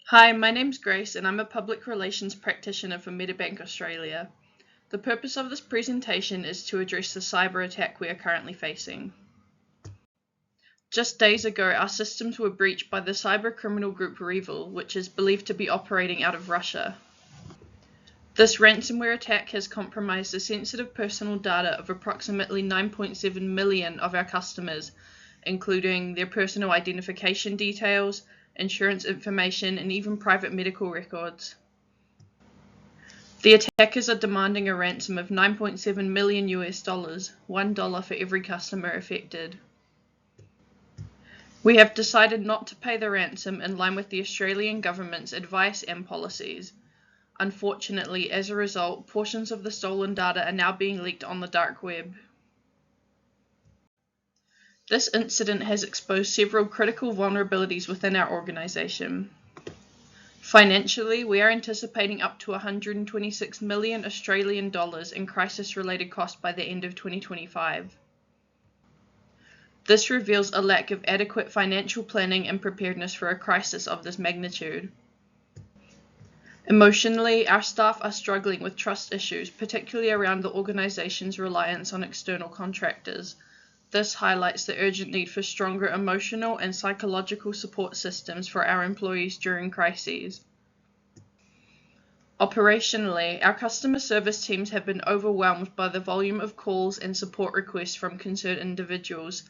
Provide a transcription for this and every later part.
Hi, my name's Grace and I'm a public relations practitioner for Medibank Australia. The purpose of this presentation is to address the cyber attack we are currently facing. Just days ago, our systems were breached by the cyber criminal group REvil, which is believed to be operating out of Russia. This ransomware attack has compromised the sensitive personal data of approximately 9.7 million of our customers, including their personal identification details, insurance information, and even private medical records. The attackers are demanding a ransom of 9.7 million US dollars, $1 for every customer affected. We have decided not to pay the ransom in line with the Australian government's advice and policies. Unfortunately, as a result, portions of the stolen data are now being leaked on the dark web. This incident has exposed several critical vulnerabilities within our organisation. Financially, we are anticipating up to 126 million Australian dollars in crisis-related costs by the end of 2025. This reveals a lack of adequate financial planning and preparedness for a crisis of this magnitude. Emotionally, our staff are struggling with trust issues, particularly around the organisation's reliance on external contractors. This highlights the urgent need for stronger emotional and psychological support systems for our employees during crises. Operationally, our customer service teams have been overwhelmed by the volume of calls and support requests from concerned individuals.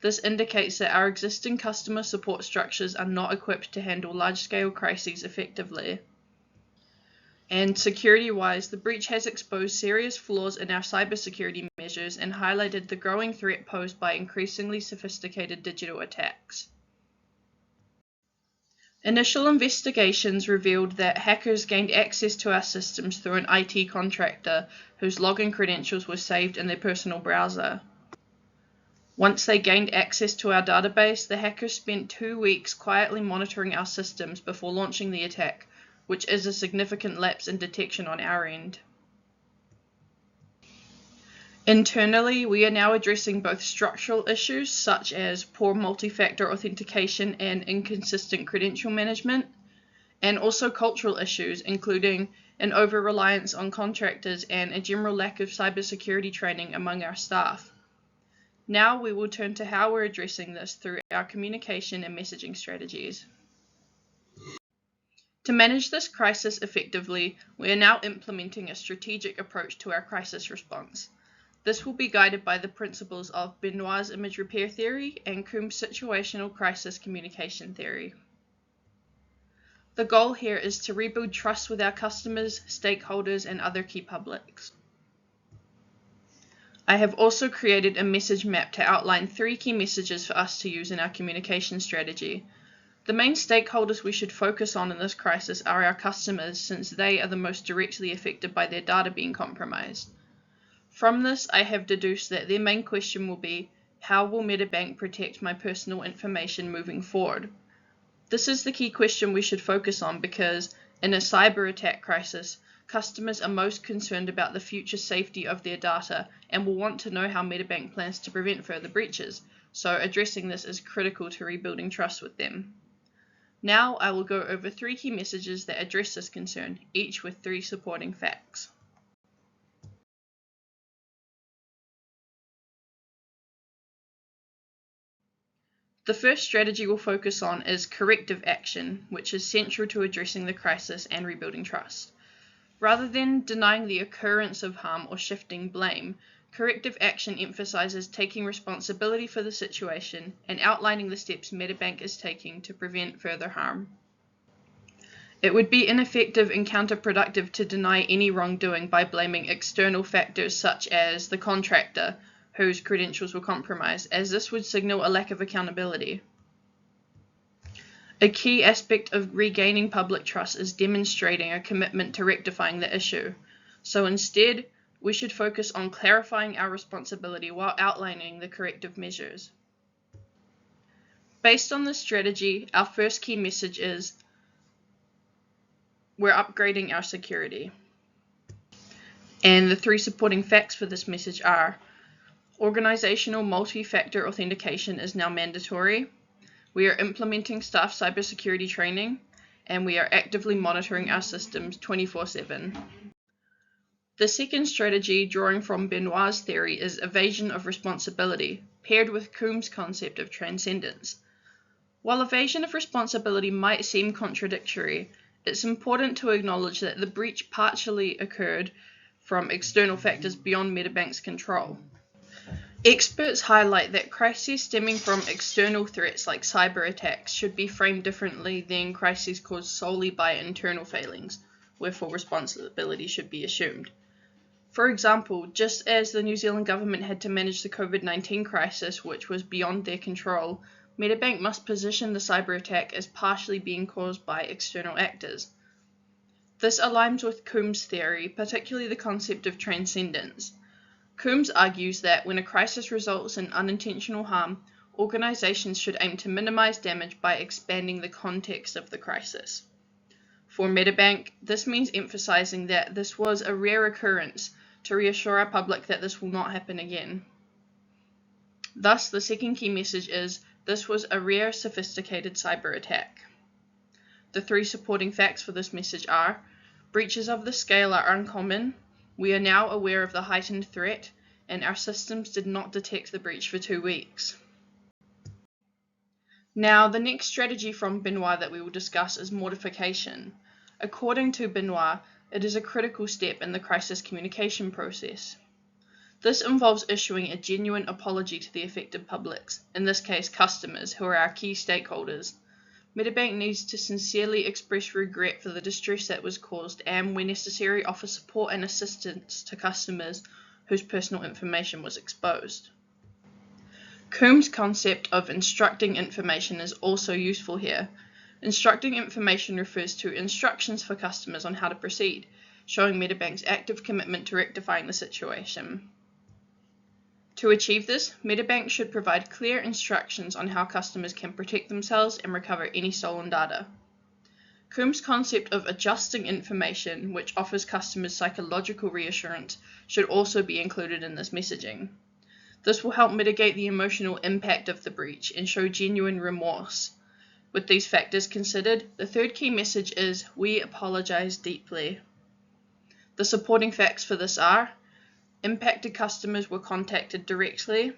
This indicates that our existing customer support structures are not equipped to handle large-scale crises effectively. And security-wise, the breach has exposed serious flaws in our cybersecurity measures and highlighted the growing threat posed by increasingly sophisticated digital attacks. Initial investigations revealed that hackers gained access to our systems through an IT contractor whose login credentials were saved in their personal browser. Once they gained access to our database, the hackers spent 2 weeks quietly monitoring our systems before launching the attack, which is a significant lapse in detection on our end. Internally, we are now addressing both structural issues such as poor multi-factor authentication and inconsistent credential management, and also cultural issues including an over-reliance on contractors and a general lack of cybersecurity training among our staff. Now we will turn to how we're addressing this through our communication and messaging strategies. To manage this crisis effectively, we are now implementing a strategic approach to our crisis response. This will be guided by the principles of Benoit's image repair theory and Coombs' situational crisis communication theory. The goal here is to rebuild trust with our customers, stakeholders, and other key publics. I have also created a message map to outline 3 key messages for us to use in our communication strategy. The main stakeholders we should focus on in this crisis are our customers, since they are the most directly affected by their data being compromised. From this, I have deduced that their main question will be, how will Medibank protect my personal information moving forward? This is the key question we should focus on because, in a cyber attack crisis, customers are most concerned about the future safety of their data and will want to know how Medibank plans to prevent further breaches, so addressing this is critical to rebuilding trust with them. Now I will go over 3 key messages that address this concern, each with 3 supporting facts. The first strategy we'll focus on is corrective action, which is central to addressing the crisis and rebuilding trust. Rather than denying the occurrence of harm or shifting blame, corrective action emphasizes taking responsibility for the situation and outlining the steps Medibank is taking to prevent further harm. It would be ineffective and counterproductive to deny any wrongdoing by blaming external factors such as the contractor whose credentials were compromised, as this would signal a lack of accountability. A key aspect of regaining public trust is demonstrating a commitment to rectifying the issue. So instead, we should focus on clarifying our responsibility while outlining the corrective measures. Based on this strategy, our first key message is we're upgrading our security. And the 3 supporting facts for this message are: organizational multi-factor authentication is now mandatory. We are implementing staff cybersecurity training, and we are actively monitoring our systems 24/7. The second strategy, drawing from Benoit's theory, is evasion of responsibility, paired with Coombs' concept of transcendence. While evasion of responsibility might seem contradictory, it's important to acknowledge that the breach partially occurred from external factors beyond Medibank's control. Experts highlight that crises stemming from external threats like cyber attacks should be framed differently than crises caused solely by internal failings, wherefore responsibility should be assumed. For example, just as the New Zealand government had to manage the COVID-19 crisis, which was beyond their control, Medibank must position the cyber attack as partially being caused by external actors. This aligns with Coombs' theory, particularly the concept of transcendence. Coombs argues that when a crisis results in unintentional harm, organizations should aim to minimize damage by expanding the context of the crisis. For Medibank, this means emphasizing that this was a rare occurrence to reassure our public that this will not happen again. Thus, the second key message is, this was a rare, sophisticated cyber attack. The three supporting facts for this message are, breaches of this scale are uncommon, we are now aware of the heightened threat, and our systems did not detect the breach for 2 weeks. Now, the next strategy from Benoit that we will discuss is mortification. According to Benoit, it is a critical step in the crisis communication process. This involves issuing a genuine apology to the affected publics, in this case customers, who are our key stakeholders. Medibank needs to sincerely express regret for the distress that was caused and, where necessary, offer support and assistance to customers whose personal information was exposed. Coombs' concept of instructing information is also useful here. Instructing information refers to instructions for customers on how to proceed, showing Medibank's active commitment to rectifying the situation. To achieve this, Medibank should provide clear instructions on how customers can protect themselves and recover any stolen data. Coombs' concept of adjusting information, which offers customers psychological reassurance, should also be included in this messaging. This will help mitigate the emotional impact of the breach and show genuine remorse. With these factors considered, the third key message is, we apologize deeply. The supporting facts for this are, impacted customers were contacted directly,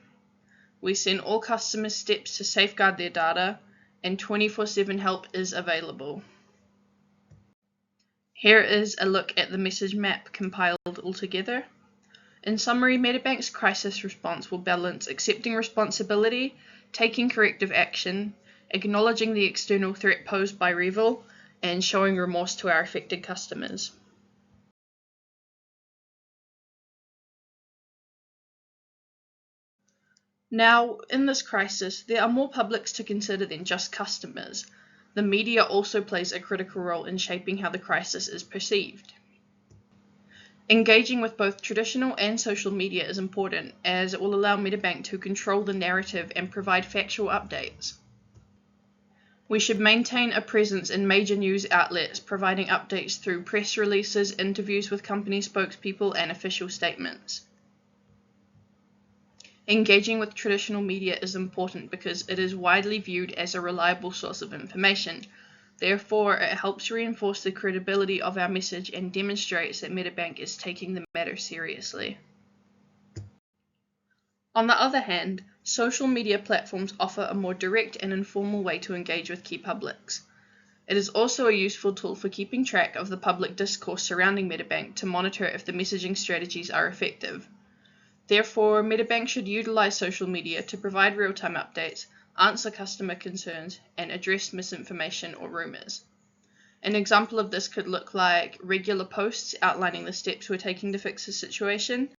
we send all customers steps to safeguard their data, and 24/7 help is available. Here is a look at the message map compiled altogether. In summary, Medibank's crisis response will balance accepting responsibility, taking corrective action, acknowledging the external threat posed by REvil, and showing remorse to our affected customers. Now, in this crisis, there are more publics to consider than just customers. The media also plays a critical role in shaping how the crisis is perceived. Engaging with both traditional and social media is important, as it will allow Medibank to control the narrative and provide factual updates. We should maintain a presence in major news outlets, providing updates through press releases, interviews with company spokespeople, and official statements. Engaging with traditional media is important because it is widely viewed as a reliable source of information. Therefore, it helps reinforce the credibility of our message and demonstrates that Medibank is taking the matter seriously. On the other hand, social media platforms offer a more direct and informal way to engage with key publics. It is also a useful tool for keeping track of the public discourse surrounding Medibank to monitor if the messaging strategies are effective. Therefore, Medibank should utilize social media to provide real-time updates, answer customer concerns, and address misinformation or rumors. An example of this could look like regular posts outlining the steps we're taking to fix the situation,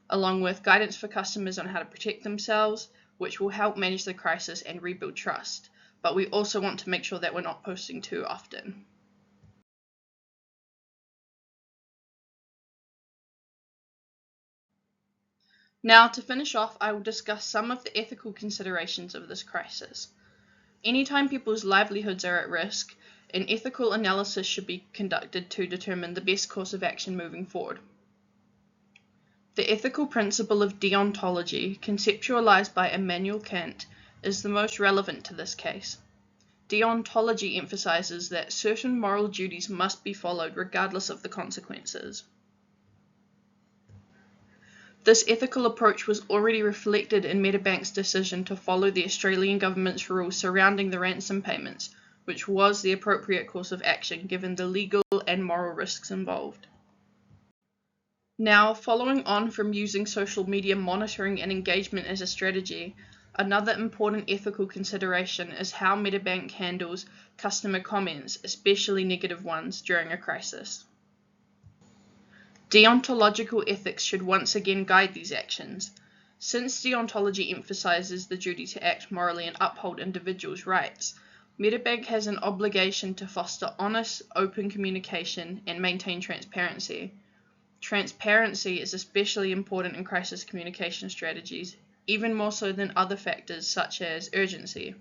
along with guidance for customers on how to protect themselves, which will help manage the crisis and rebuild trust. But we also want to make sure that we're not posting too often. Now, to finish off, I will discuss some of the ethical considerations of this crisis. Anytime people's livelihoods are at risk, an ethical analysis should be conducted to determine the best course of action moving forward. The ethical principle of deontology, conceptualized by Immanuel Kant, is the most relevant to this case. Deontology emphasizes that certain moral duties must be followed regardless of the consequences. This ethical approach was already reflected in Medibank's decision to follow the Australian government's rules surrounding the ransom payments, which was the appropriate course of action given the legal and moral risks involved. Now, following on from using social media monitoring and engagement as a strategy, another important ethical consideration is how Medibank handles customer comments, especially negative ones, during a crisis. Deontological ethics should once again guide these actions. Since deontology emphasizes the duty to act morally and uphold individuals' rights, Medibank has an obligation to foster honest, open communication and maintain transparency. Transparency is especially important in crisis communication strategies, even more so than other factors such as urgency.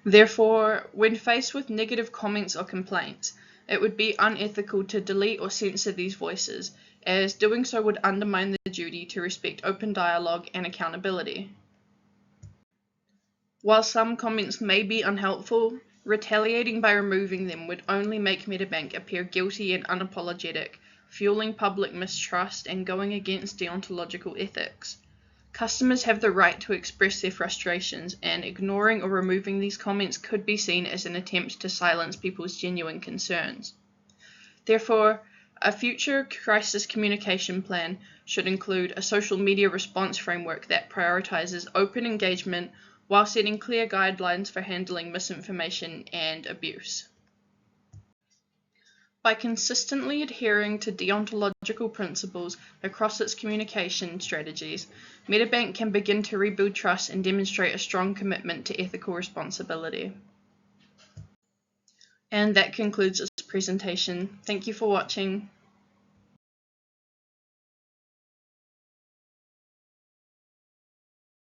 Therefore, when faced with negative comments or complaints, it would be unethical to delete or censor these voices, as doing so would undermine the duty to respect open dialogue and accountability. While some comments may be unhelpful, retaliating by removing them would only make Medibank appear guilty and unapologetic, fueling public mistrust and going against deontological ethics. Customers have the right to express their frustrations, and ignoring or removing these comments could be seen as an attempt to silence people's genuine concerns. Therefore, a future crisis communication plan should include a social media response framework that prioritizes open engagement while setting clear guidelines for handling misinformation and abuse. By consistently adhering to deontological principles across its communication strategies, Medibank can begin to rebuild trust and demonstrate a strong commitment to ethical responsibility. And that concludes this presentation. Thank you for watching.